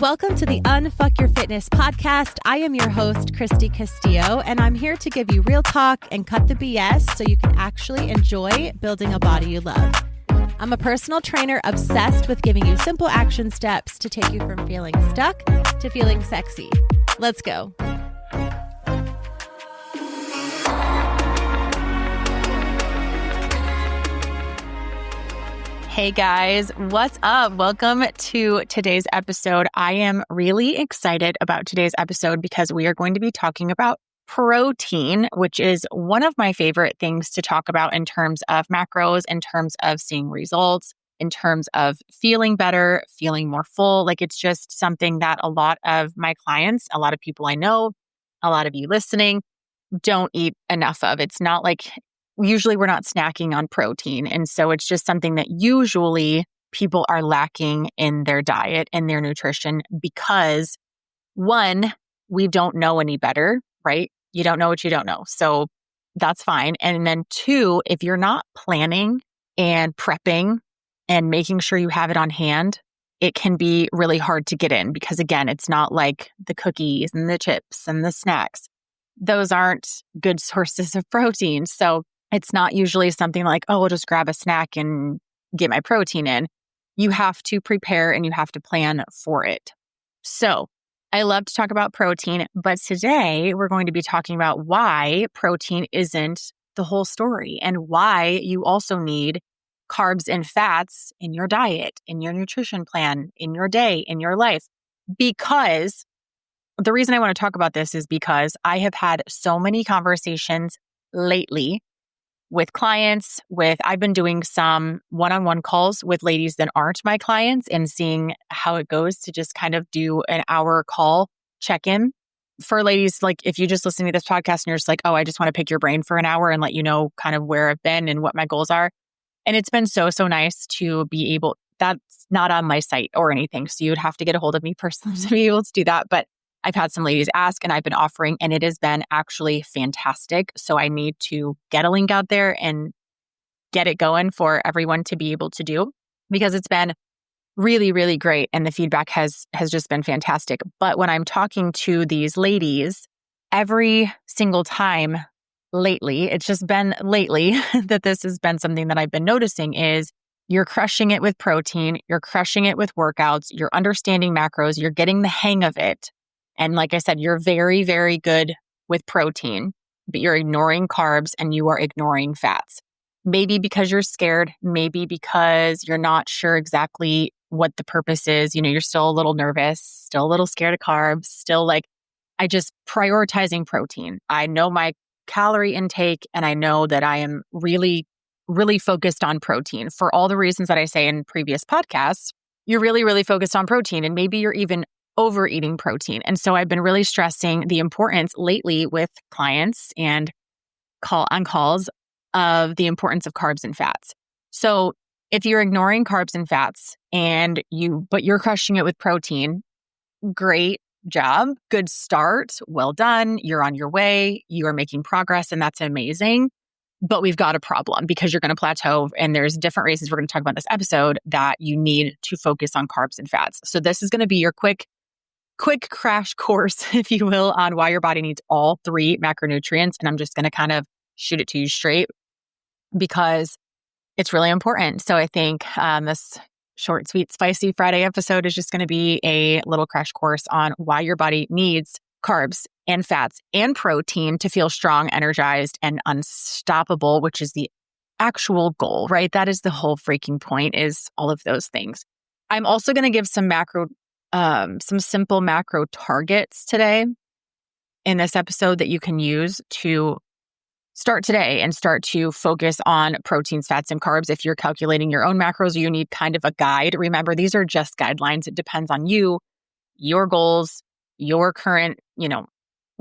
Welcome to the Unfuck Your Fitness podcast. I am your host, Christy Castillo, and I'm here to give you real talk and cut the BS so you can actually enjoy building a body you love. I'm a personal trainer obsessed with giving you simple action steps to take you from feeling stuck to feeling sexy. Let's go. Hey guys, what's up? Welcome to today's episode. I am really excited about today's episode because we are going to be talking about protein, which is one of my favorite things to talk about in terms of macros, in terms of seeing results, in terms of feeling better, feeling more full. Like it's just something that a lot of my clients, a lot of people I know, a lot of you listening don't eat enough of. It's not like usually we're not snacking on protein. And so it's just something that usually people are lacking in their diet and their nutrition because one, we don't know any better, right? You don't know what you don't know. So that's fine. And then two, if you're not planning and prepping and making sure you have it on hand, it can be really hard to get in because again, it's not like the cookies and the chips and the snacks. Those aren't good sources of protein. So it's not usually something like, oh, I'll just grab a snack and get my protein in. You have to prepare and you have to plan for it. So I love to talk about protein, but today we're going to be talking about why protein isn't the whole story and why you also need carbs and fats in your diet, in your nutrition plan, in your day, in your life. Because the reason I want to talk about this is because I have had so many conversations lately with clients, I've been doing some one-on-one calls with ladies that aren't my clients and seeing how it goes to just kind of do an hour call check-in for ladies. Like if you just listen to this podcast and you're just like, oh, I just want to pick your brain for an hour and let you know kind of where I've been and what my goals are. And it's been so nice to be able, that's not on my site or anything. So you would have to get a hold of me personally to be able to do that. But I've had some ladies ask and I've been offering and it has been actually fantastic. So I need to get a link out there and get it going for everyone to be able to do because it's been really, really great. And the feedback has just been fantastic. But when I'm talking to these ladies, every single time lately, it's just been lately that this has been something that I've been noticing is you're crushing it with protein, you're crushing it with workouts, you're understanding macros, you're getting the hang of it. And like I said, you're very, very good with protein, but you're ignoring carbs and you are ignoring fats. Maybe because you're scared, maybe because you're not sure exactly what the purpose is. You know, you're still a little nervous, still a little scared of carbs, still like, I just prioritizing protein. I know my calorie intake and I know that I am really, really focused on protein for all the reasons that I say in previous podcasts. You're really, really focused on protein and maybe you're even overeating protein. And so I've been really stressing the importance lately with clients and on calls of the importance of carbs and fats. So if you're ignoring carbs and fats but you're crushing it with protein, great job, good start, well done. You're on your way, you are making progress and that's amazing. But we've got a problem because you're going to plateau and there's different reasons we're going to talk about in this episode that you need to focus on carbs and fats. So this is going to be your quick crash course, if you will, on why your body needs all three macronutrients. And I'm just going to kind of shoot it to you straight because it's really important. So I think this short, sweet, spicy Friday episode is just going to be a little crash course on why your body needs carbs and fats and protein to feel strong, energized, and unstoppable, which is the actual goal, right? That is the whole freaking point, is all of those things. I'm also going to give some simple macro targets today in this episode that you can use to start today and start to focus on proteins, fats, and carbs. If you're calculating your own macros, you need kind of a guide. Remember, these are just guidelines. It depends on you, your goals, your current,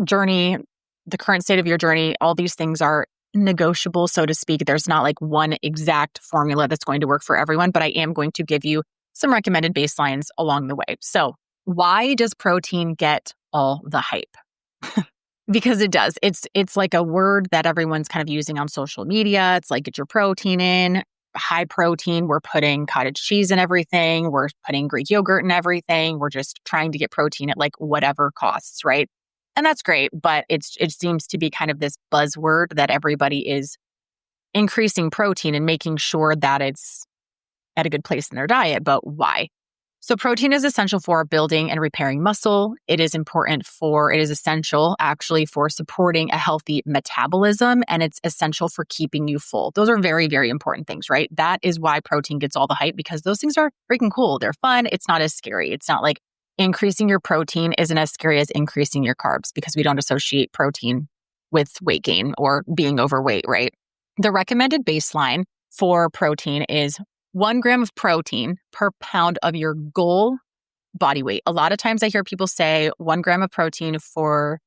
journey, the current state of your journey. All these things are negotiable, so to speak. There's not like one exact formula that's going to work for everyone, but I am going to give you some recommended baselines along the way. So why does protein get all the hype? Because it does. It's like a word that everyone's kind of using on social media. It's like, get your protein in. high protein. We're putting cottage cheese in everything. We're putting Greek yogurt in everything. We're just trying to get protein at like whatever costs, right? And that's great, but it seems to be kind of this buzzword that everybody is increasing protein and making sure that it's at a good place in their diet. But why? So protein is essential for building and repairing muscle. It is essential actually for supporting a healthy metabolism, and it's essential for keeping you full. Those are very, very important things, right? That is why protein gets all the hype, because those things are freaking cool. They're fun. It's not as scary. It's not like increasing your protein isn't as scary as increasing your carbs, because we don't associate protein with weight gain or being overweight, right? The recommended baseline for protein is 1 gram of protein per pound of your goal body weight. A lot of times I hear people say 1 gram of protein for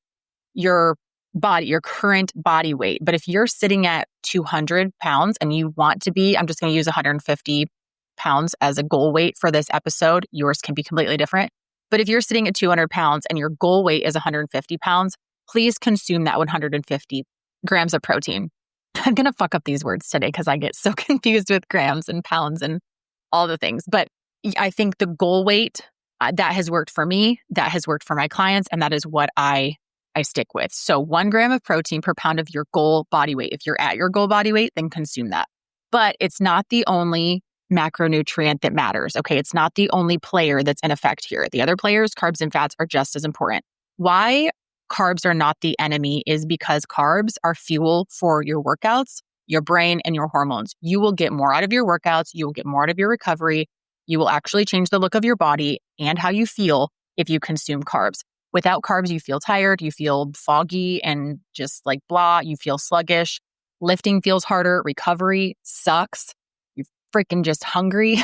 your body, your current body weight. But if you're sitting at 200 pounds and you want to be, I'm just going to use 150 pounds as a goal weight for this episode. Yours can be completely different. But if you're sitting at 200 pounds and your goal weight is 150 pounds, please consume that 150 grams of protein. I'm going to fuck up these words today because I get so confused with grams and pounds and all the things. But I think the goal weight, that has worked for me, that has worked for my clients, and that is what I stick with. So 1 gram of protein per pound of your goal body weight. If you're at your goal body weight, then consume that. But it's not the only macronutrient that matters, okay? It's not the only player that's in effect here. The other players, carbs and fats, are just as important. Why carbs are not the enemy is because carbs are fuel for your workouts, your brain, and your hormones. You will get more out of your workouts. You will get more out of your recovery. You will actually change the look of your body and how you feel if you consume carbs. Without carbs, you feel tired, you feel foggy and just like blah, you feel sluggish. Lifting feels harder. Recovery sucks. You're freaking just hungry.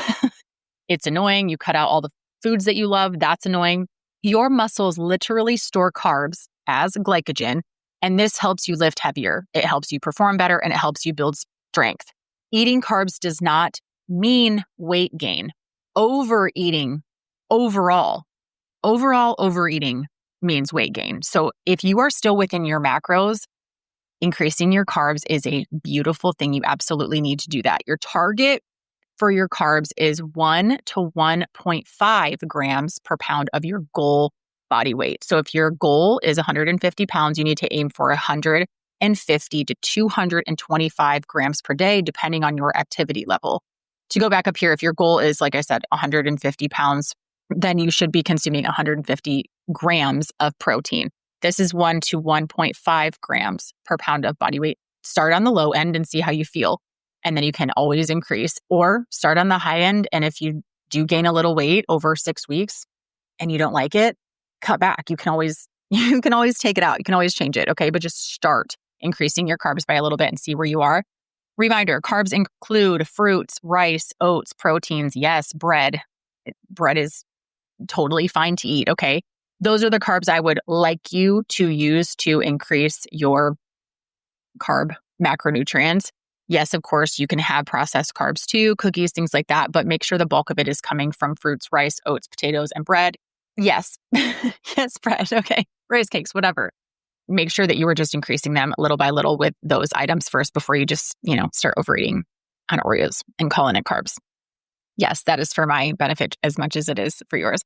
It's annoying. You cut out all the foods that you love. That's annoying. Your muscles literally store carbs as glycogen, and this helps you lift heavier. It helps you perform better, and it helps you build strength. Eating carbs does not mean weight gain. Overeating, overall overeating means weight gain. So if you are still within your macros, increasing your carbs is a beautiful thing. You absolutely need to do that. Your target for your carbs is 1 to 1.5 grams per pound of your goal body weight. So if your goal is 150 pounds, you need to aim for 150 to 225 grams per day, depending on your activity level. To go back up here, if your goal is, like I said, 150 pounds, then you should be consuming 150 grams of protein. This is 1 to 1.5 grams per pound of body weight. Start on the low end and see how you feel. And then you can always increase, or start on the high end. And if you do gain a little weight over 6 weeks and you don't like it, cut back. You can always take it out. You can always change it. Okay. But just start increasing your carbs by a little bit and see where you are. Reminder, carbs include fruits, rice, oats, proteins. Yes, bread. Bread is totally fine to eat. Okay. Those are the carbs I would like you to use to increase your carb macronutrients. Yes, of course, you can have processed carbs too, cookies, things like that, but make sure the bulk of it is coming from fruits, rice, oats, potatoes, and bread. Yes. Yes, bread. Okay. Rice cakes, whatever. Make sure that you are just increasing them little by little with those items first before you just, start overeating on Oreos and calling it carbs. Yes, that is for my benefit as much as it is for yours.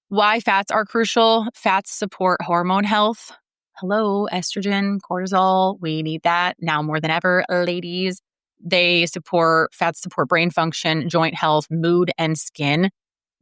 Why fats are crucial. Fats support hormone health. Hello, estrogen, cortisol. We need that now more than ever, ladies. Fats support brain function, joint health, mood, and skin.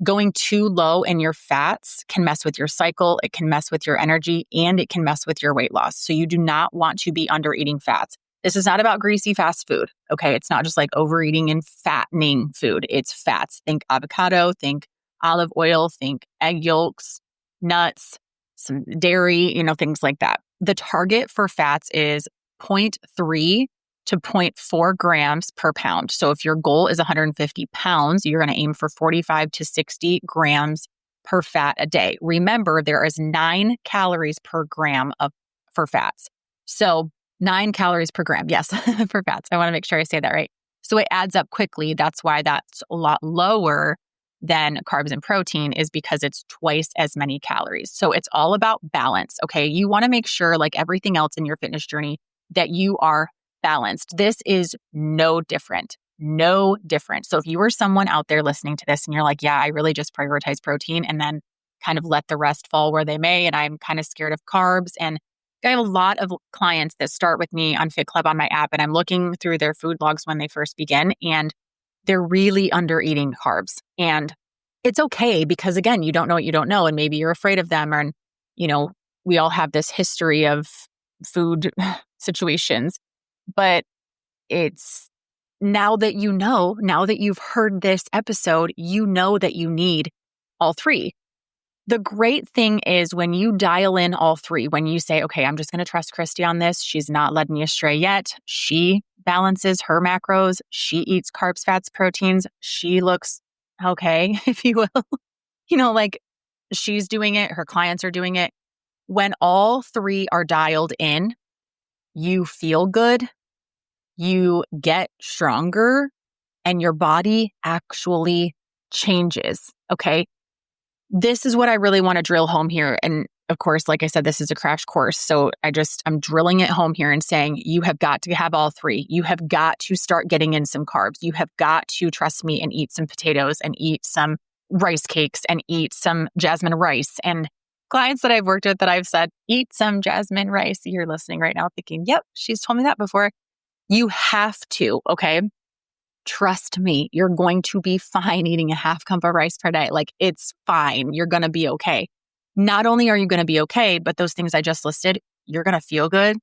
Going too low in your fats can mess with your cycle, it can mess with your energy, and it can mess with your weight loss. So you do not want to be under eating fats. This is not about greasy fast food, okay? It's not just like overeating and fattening food. It's fats. Think avocado, think olive oil, think egg yolks, nuts, some dairy, things like that. The target for fats is 0.3 to 0.4 grams per pound. So if your goal is 150 pounds, you're going to aim for 45 to 60 grams per fat a day. Remember, there is 9 calories per gram for fats. So 9 calories per gram. Yes, for fats. I want to make sure I say that right. So it adds up quickly. That's why that's a lot lower than carbs and protein, is because it's twice as many calories. So it's all about balance. Okay. You want to make sure, like everything else in your fitness journey, that you are balanced. This is no different. no different. So if you were someone out there listening to this and you're like, yeah, I really just prioritize protein and then kind of let the rest fall where they may, and I'm kind of scared of carbs. And I have a lot of clients that start with me on Fit Club on my app, and I'm looking through their food logs when they first begin, and they're really under eating carbs. And it's okay because, again, you don't know what you don't know, and maybe you're afraid of them. And, we all have this history of food situations, but it's now that now that you've heard this episode, you know that you need all three. The great thing is when you dial in all three, when you say, okay, I'm just going to trust Christy on this. She's not led me astray yet. She balances her macros. She eats carbs, fats, proteins. She looks okay, if you will. Like she's doing it. Her clients are doing it. When all three are dialed in, you feel good, you get stronger, and your body actually changes. Okay. This is what I really want to drill home here. And of course, like I said, this is a crash course. So I'm drilling it home here and saying, you have got to have all three. You have got to start getting in some carbs. You have got to trust me and eat some potatoes and eat some rice cakes and eat some jasmine rice. And clients that I've worked with that I've said, eat some jasmine rice. You're listening right now thinking, yep, she's told me that before. You have to, okay? Trust me, you're going to be fine eating a half cup of rice per day. Like it's fine. You're going to be okay. Not only are you going to be okay, but those things I just listed, you're going to feel good.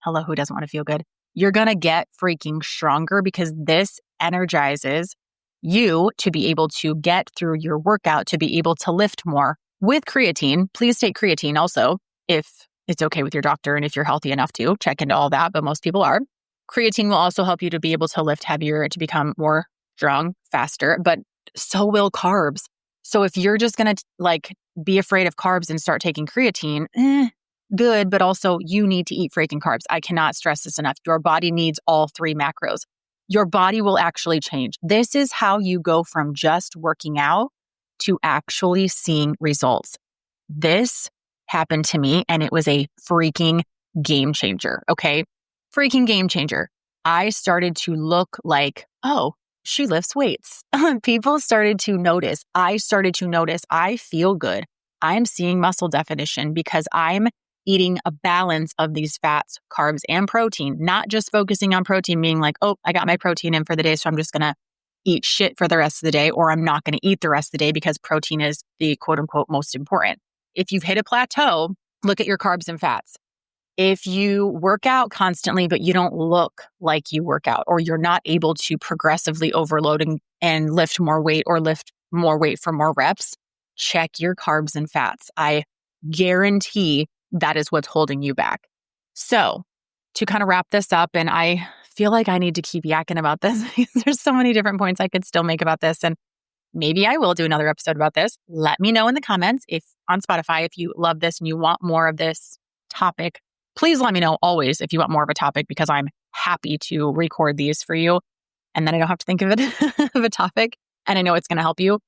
Hello, who doesn't want to feel good? You're going to get freaking stronger because this energizes you to be able to get through your workout, to be able to lift more with creatine. Please take creatine also if it's okay with your doctor and if you're healthy enough to check into all that, but most people are. Creatine will also help you to be able to lift heavier, to become more strong, faster, but so will carbs. So if you're just going to be afraid of carbs and start taking creatine, good, but also you need to eat freaking carbs. I cannot stress this enough. Your body needs all three macros. Your body will actually change. This is how you go from just working out to actually seeing results. This happened to me and it was a freaking game changer. Okay. Freaking game changer. I started to look like, oh, she lifts weights. People started to notice. I started to notice I feel good. I'm seeing muscle definition because I'm eating a balance of these fats, carbs, and protein, not just focusing on protein, being like, oh, I got my protein in for the day, so I'm just going to eat shit for the rest of the day, or I'm not going to eat the rest of the day because protein is the quote unquote most important. If you've hit a plateau, look at your carbs and fats. If you work out constantly, but you don't look like you work out, or you're not able to progressively overload and lift more weight or lift more weight for more reps, check your carbs and fats. I guarantee that is what's holding you back. So to kind of wrap this up, and I feel like I need to keep yakking about this because there's so many different points I could still make about this. And maybe I will do another episode about this. Let me know in the comments if on Spotify, if you love this and you want more of this topic. Please let me know always if you want more of a topic because I'm happy to record these for you. And then I don't have to think of it of a topic. And I know it's going to help you.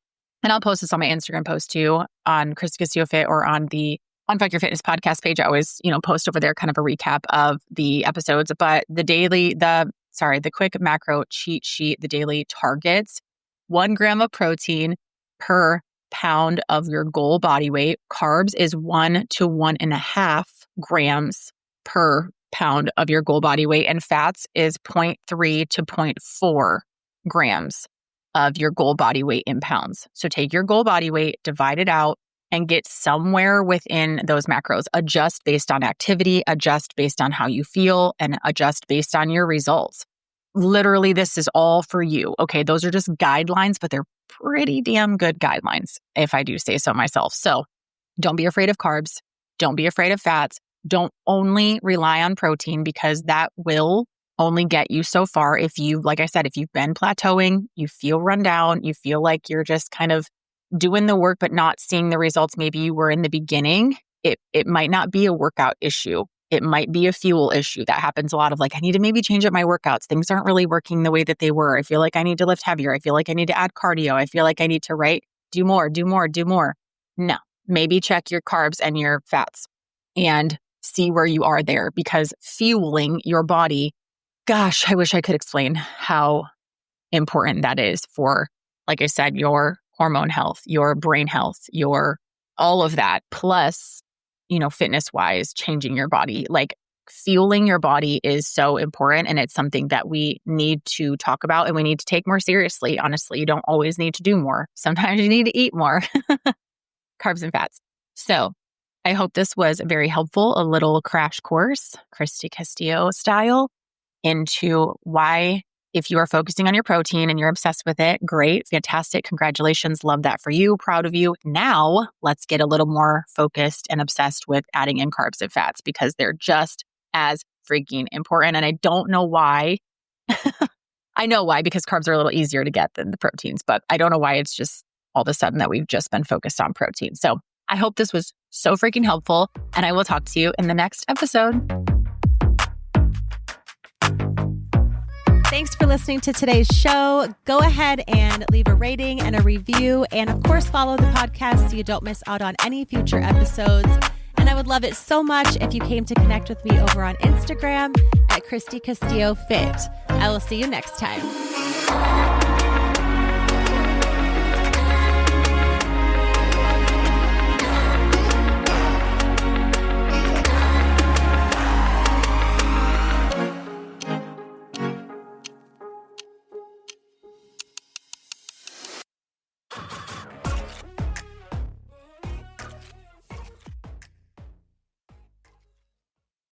And I'll post this on my Instagram post too on Christy Castillo Fit or on the Unfuck Your Fitness podcast page. I always, post over there kind of a recap of the episodes. But the quick macro cheat sheet, the daily targets, 1 gram of protein per pound of your goal body weight. Carbs is 1 to 1.5 grams per pound of your goal body weight, and fats is 0.3 to 0.4 grams of your goal body weight in pounds. So take your goal body weight, divide it out, and get somewhere within those macros. Adjust based on activity, adjust based on how you feel, and adjust based on your results. Literally, this is all for you. Okay, those are just guidelines, but they're pretty damn good guidelines, if I do say so myself. So don't be afraid of carbs. Don't be afraid of fats. Don't only rely on protein because that will only get you so far. If you, like I said, if you've been plateauing, you feel run down, you feel like you're just kind of doing the work but not seeing the results maybe you were in the beginning, it might not be a workout issue. It might be a fuel issue. That happens a lot of I need to maybe change up my workouts. Things aren't really working the way that they were. I feel like I need to lift heavier. I feel like I need to add cardio. I feel like I need to, do more. No, maybe check your carbs and your fats and see where you are there because fueling your body, gosh, I wish I could explain how important that is for, like I said, your hormone health, your brain health, your all of that. Plus, fitness wise, changing your body, like fueling your body is so important. And it's something that we need to talk about and we need to take more seriously. Honestly, you don't always need to do more. Sometimes you need to eat more carbs and fats. So I hope this was very helpful, a little crash course, Christy Castillo style, into why, if you are focusing on your protein and you're obsessed with it, great, fantastic, congratulations, love that for you, proud of you. Now, let's get a little more focused and obsessed with adding in carbs and fats because they're just as freaking important. And I don't know why. I know why, because carbs are a little easier to get than the proteins, but I don't know why it's just all of a sudden that we've just been focused on protein. So I hope this was so freaking helpful, and I will talk to you in the next episode. Thanks for listening to today's show. Go ahead and leave a rating and a review. And of course, follow the podcast so you don't miss out on any future episodes. And I would love it so much if you came to connect with me over on Instagram at Christy Castillo Fit. I will see you next time.